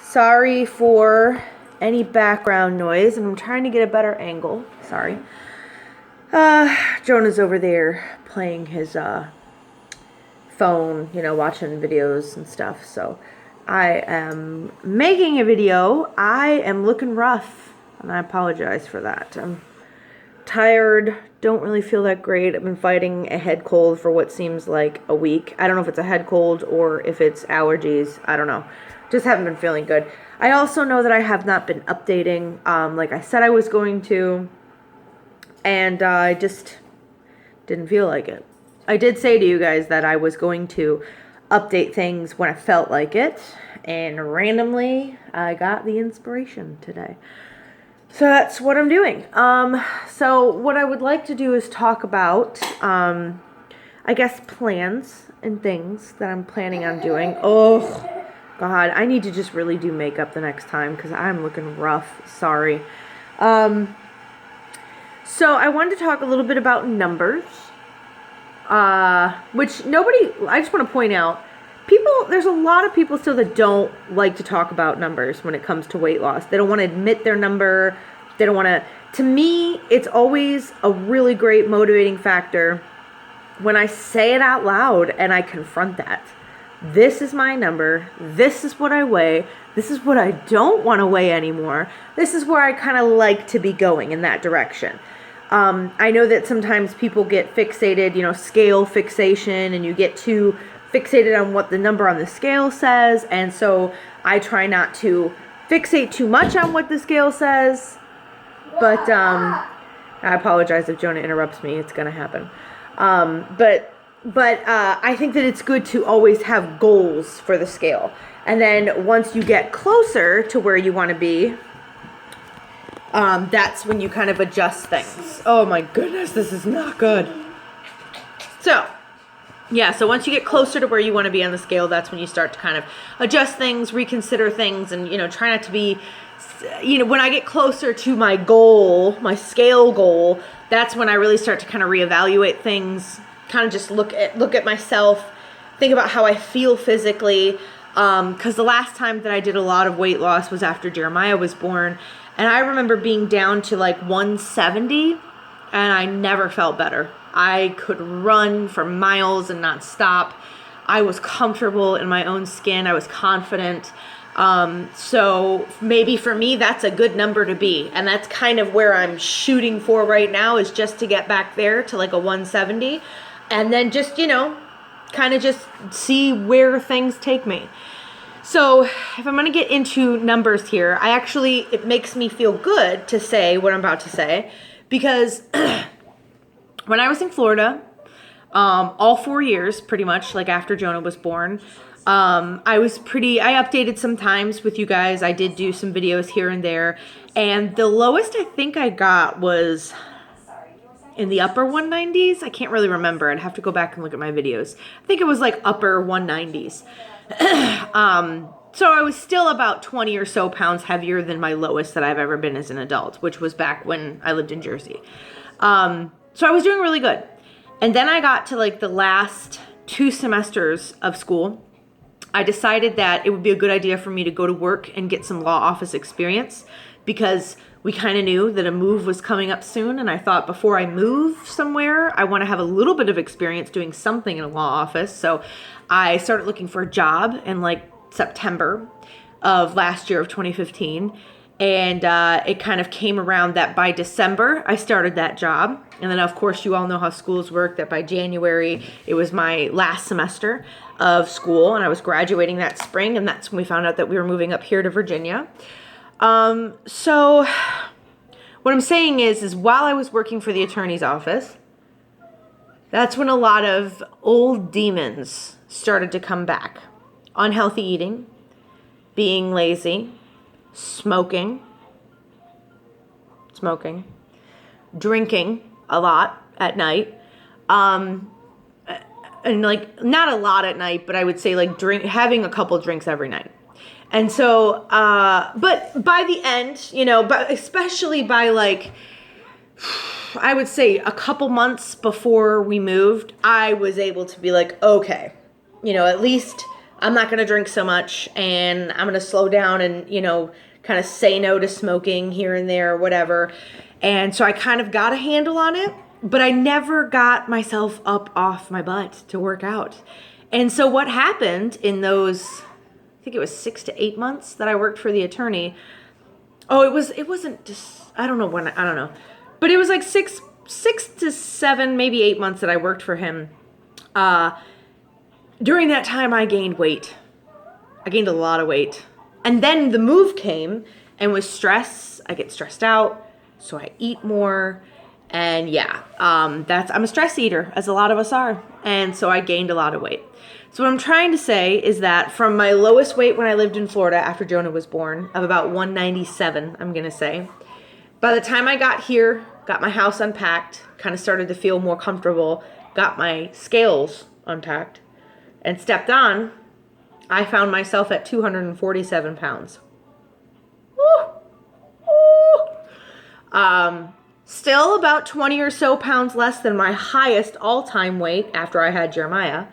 Sorry for any background noise, and I'm trying to get a better angle. Sorry. Jonah's over there playing his phone, watching videos and stuff. So I am making a video. I am looking rough, and I apologize for that. I'm tired, don't really feel that great. I've been fighting a head cold for what seems like a week. I don't know if it's a head cold or if it's allergies. I don't know. Just haven't been feeling good. I also know that I have not been updating like I said I was going to, and I just didn't feel like it. I did say to you guys that I was going to update things when I felt like it, and randomly I got the inspiration today. So that's what I'm doing. So what I would like to do is talk about, I guess, plans and things that I'm planning on doing. Oh, God, I need to just really do makeup the next time because I'm looking rough. Sorry. So I wanted to talk a little bit about numbers, which I just want to point out, there's a lot of people still that don't like to talk about numbers when it comes to weight loss. They don't want to admit their number. They don't want to me, it's always a really great motivating factor when I say it out loud and I confront that. This is my number. This is what I weigh. This is what I don't want to weigh anymore. This is where I kind of like to be going in that direction. I know that sometimes people get fixated, scale fixation, and you get too fixated on what the number on the scale says, and so I try not to fixate too much on what the scale says, but I apologize if Jonah interrupts me. It's gonna happen. But I think that it's good to always have goals for the scale, and then once you get closer to where you want to be, that's when you kind of adjust things. Oh my goodness, this is not good. So once you get closer to where you want to be on the scale, that's when you start to kind of adjust things, reconsider things, and, try not to be, when I get closer to my goal, my scale goal, that's when I really start to kind of reevaluate things, kind of just look at myself, think about how I feel physically, because the last time that I did a lot of weight loss was after Jeremiah was born, and I remember being down to like 170, and I never felt better. I could run for miles and not stop. I was comfortable in my own skin. I was confident. So maybe for me, that's a good number to be. And that's kind of where I'm shooting for right now, is just to get back there to like a 170. And then just, kind of just see where things take me. So if I'm going to get into numbers here, it makes me feel good to say what I'm about to say, because when I was in Florida, all 4 years, pretty much, like after Jonah was born, I updated sometimes with you guys. I did do some videos here and there, and the lowest I think I got was in the upper 190s. I can't really remember. I'd have to go back and look at my videos. I think it was like upper 190s. So I was still about 20 or so pounds heavier than my lowest that I've ever been as an adult, which was back when I lived in Jersey. So I was doing really good. And then I got to like the last 2 semesters of school. I decided that it would be a good idea for me to go to work and get some law office experience, because we kind of knew that a move was coming up soon. And I thought, before I move somewhere, I want to have a little bit of experience doing something in a law office. So I started looking for a job in like September of last year of 2015. And it kind of came around that by December, I started that job. And then, of course, you all know how schools work, that by January, it was my last semester of school, and I was graduating that spring, and that's when we found out that we were moving up here to Virginia. So what I'm saying is while I was working for the attorney's office, that's when a lot of old demons started to come back. Unhealthy eating, being lazy, smoking, drinking a lot at night, and like not a lot at night, but I would say like having a couple drinks every night. And so, but by the end, but especially by like, I would say a couple months before we moved, I was able to be like, okay, at least I'm not going to drink so much, and I'm going to slow down and, kind of say no to smoking here and there or whatever. And so I kind of got a handle on it, but I never got myself up off my butt to work out. And so what happened in those, I think it was 6 to 8 months that I worked for the attorney. Oh, it wasn't just, I don't know. But it was like six to 7, maybe 8 months that I worked for him. During that time, I gained weight. I gained a lot of weight. And then the move came, and with stress, I get stressed out, so I eat more. And yeah, I'm a stress eater, as a lot of us are. And so I gained a lot of weight. So what I'm trying to say is that from my lowest weight when I lived in Florida after Jonah was born, of about 197, I'm going to say, by the time I got here, got my house unpacked, kind of started to feel more comfortable, got my scales unpacked, and stepped on, I found myself at 247 pounds. Woo! Woo! Still about 20 or so pounds less than my highest all-time weight after I had Jeremiah.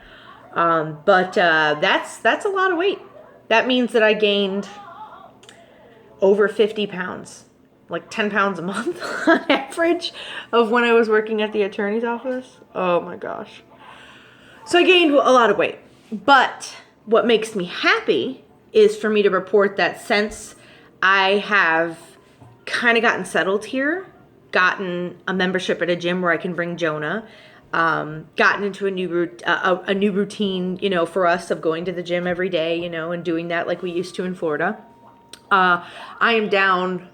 But that's a lot of weight. That means that I gained over 50 pounds, like 10 pounds a month on average of when I was working at the attorney's office. Oh my gosh. So I gained a lot of weight. But what makes me happy is for me to report that since I have kind of gotten settled here, gotten a membership at a gym where I can bring Jonah, gotten into a new routine, for us of going to the gym every day, and doing that like we used to in Florida. I am down,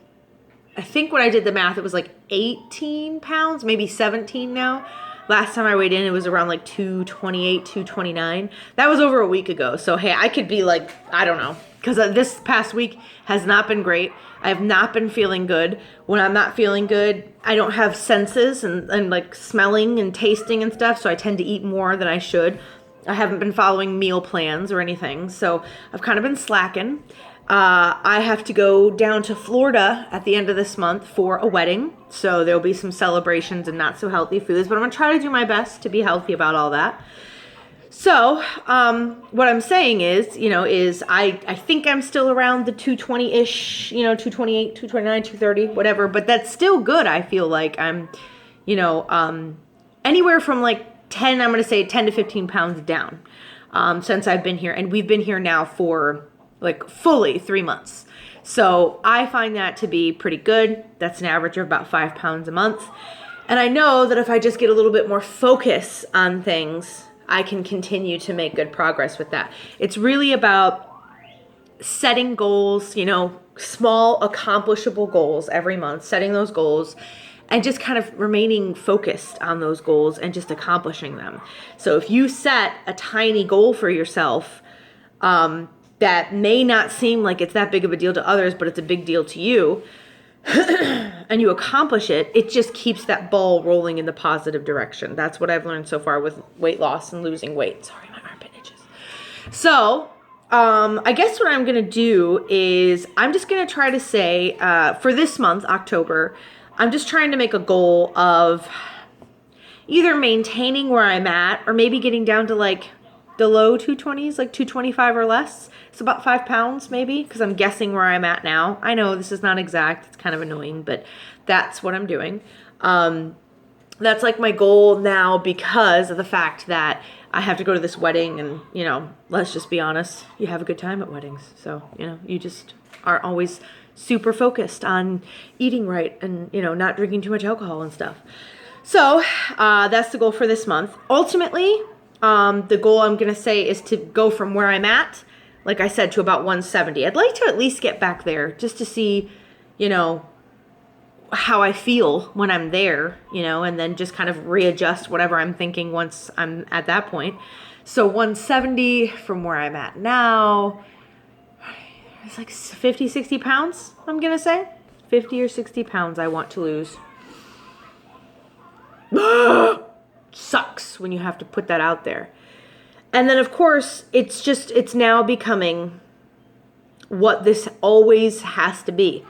I think when I did the math, it was like 18 pounds, maybe 17 now. Last time I weighed in, it was around like 228, 229. That was over a week ago. So, hey, I could be like, I don't know. Because this past week has not been great. I have not been feeling good. When I'm not feeling good, I don't have senses and like smelling and tasting and stuff. So I tend to eat more than I should. I haven't been following meal plans or anything. So I've kind of been slacking. I have to go down to Florida at the end of this month for a wedding. So there'll be some celebrations and not so healthy foods, but I'm going to try to do my best to be healthy about all that. So, what I'm saying is I think I'm still around the 220-ish, 228, 229, 230, whatever, but that's still good. I feel like I'm, anywhere from like 10 to 15 pounds down, since I've been here. And we've been here now for like fully 3 months. So I find that to be pretty good. That's an average of about 5 pounds a month. And I know that if I just get a little bit more focus on things, I can continue to make good progress with that. It's really about setting goals, small accomplishable goals every month, setting those goals and just kind of remaining focused on those goals and just accomplishing them. So if you set a tiny goal for yourself, that may not seem like it's that big of a deal to others, but it's a big deal to you, and you accomplish it, it just keeps that ball rolling in the positive direction. That's what I've learned so far with weight loss and losing weight. Sorry, my armpit itches. So, I guess what I'm going to do is I'm just going to try to say, for this month, October, I'm just trying to make a goal of either maintaining where I'm at or maybe getting down to like the low 220s, like 225 or less. It's about 5 pounds maybe, because I'm guessing where I'm at now. I know this is not exact. It's kind of annoying, but that's what I'm doing. That's like my goal now because of the fact that I have to go to this wedding and, let's just be honest, you have a good time at weddings. So, you just are always super focused on eating right and, not drinking too much alcohol and stuff. So that's the goal for this month. Ultimately, the goal I'm going to say is to go from where I'm at, like I said, to about 170. I'd like to at least get back there just to see, how I feel when I'm there, and then just kind of readjust whatever I'm thinking once I'm at that point. So 170 from where I'm at now, it's like 50, 60 pounds, I'm going to say. 50 or 60 pounds I want to lose. Sucks when you have to put that out there. And then, of course, it's now becoming what this always has to be.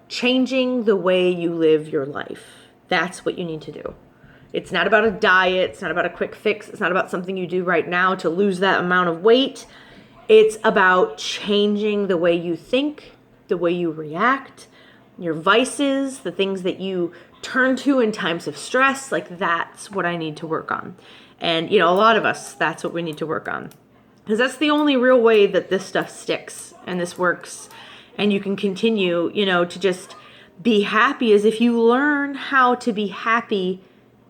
Changing the way you live your life. That's what you need to do. It's not about a diet. It's not about a quick fix. It's not about something you do right now to lose that amount of weight. It's about changing the way you think, the way you react, your vices, the things that you turn to in times of stress. Like, that's what I need to work on. And, a lot of us, that's what we need to work on. Because that's the only real way that this stuff sticks and this works. And you can continue, to just be happy, as if you learn how to be happy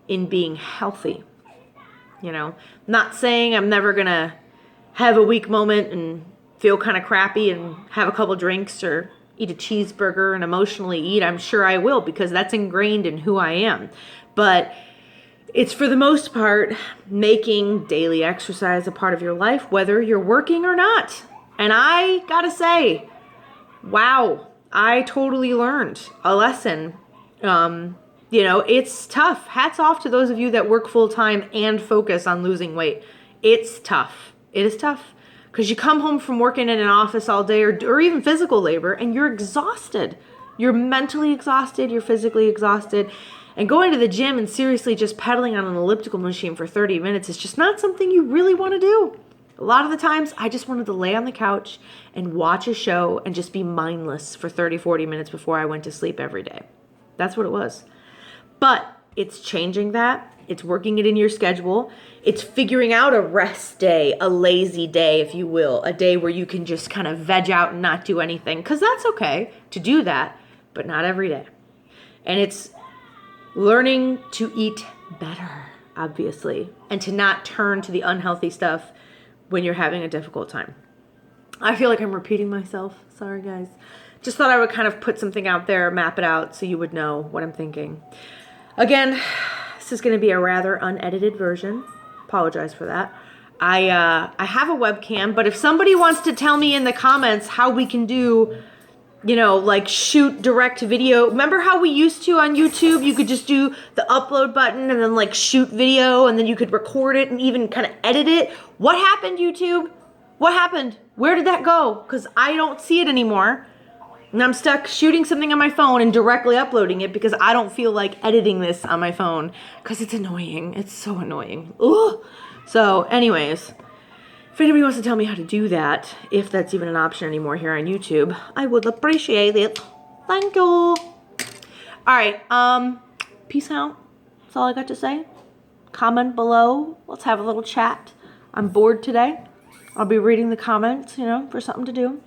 in being healthy. Not saying I'm never going to have a weak moment and feel kind of crappy and have a couple drinks or eat a cheeseburger and emotionally eat. I'm sure I will, because that's ingrained in who I am. But it's, for the most part, making daily exercise a part of your life, whether you're working or not. And I gotta say, wow, I totally learned a lesson. It's tough. Hats off to those of you that work full time and focus on losing weight. It's tough. It is tough, because you come home from working in an office all day, or even physical labor, and you're exhausted. You're mentally exhausted. You're physically exhausted. And going to the gym and seriously just pedaling on an elliptical machine for 30 minutes is just not something you really want to do. A lot of the times, I just wanted to lay on the couch and watch a show and just be mindless for 30, 40 minutes before I went to sleep every day. That's what it was. But it's changing that. It's working it in your schedule. It's figuring out a rest day, a lazy day, if you will, a day where you can just kind of veg out and not do anything, because that's okay to do that, but not every day. And it's learning to eat better, obviously, and to not turn to the unhealthy stuff when you're having a difficult time. I feel like I'm repeating myself. Sorry, guys. Just thought I would kind of put something out there, map it out, so you would know what I'm thinking. Again, this is going to be a rather unedited version. Apologize for that. I have a webcam, but if somebody wants to tell me in the comments how we can do, like shoot direct video. Remember how we used to on YouTube? You could just do the upload button and then like shoot video, and then you could record it and even kind of edit it. What happened, YouTube? What happened? Where did that go? Because I don't see it anymore. And I'm stuck shooting something on my phone and directly uploading it, because I don't feel like editing this on my phone, because it's annoying. It's so annoying. Ugh. So anyways, if anybody wants to tell me how to do that, if that's even an option anymore here on YouTube, I would appreciate it. Thank you. All right. Peace out. That's all I got to say. Comment below. Let's have a little chat. I'm bored today. I'll be reading the comments, for something to do.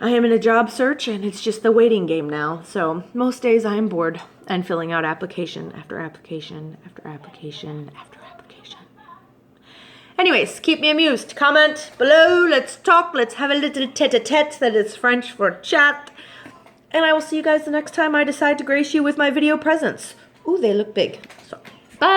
I am in a job search, and it's just the waiting game now. So most days I am bored and filling out application after application after application after application. Anyways, keep me amused. Comment below. Let's talk. Let's have a little tete-a-tete. That is French for chat. And I will see you guys the next time I decide to grace you with my video presents. Ooh, they look big. So, bye.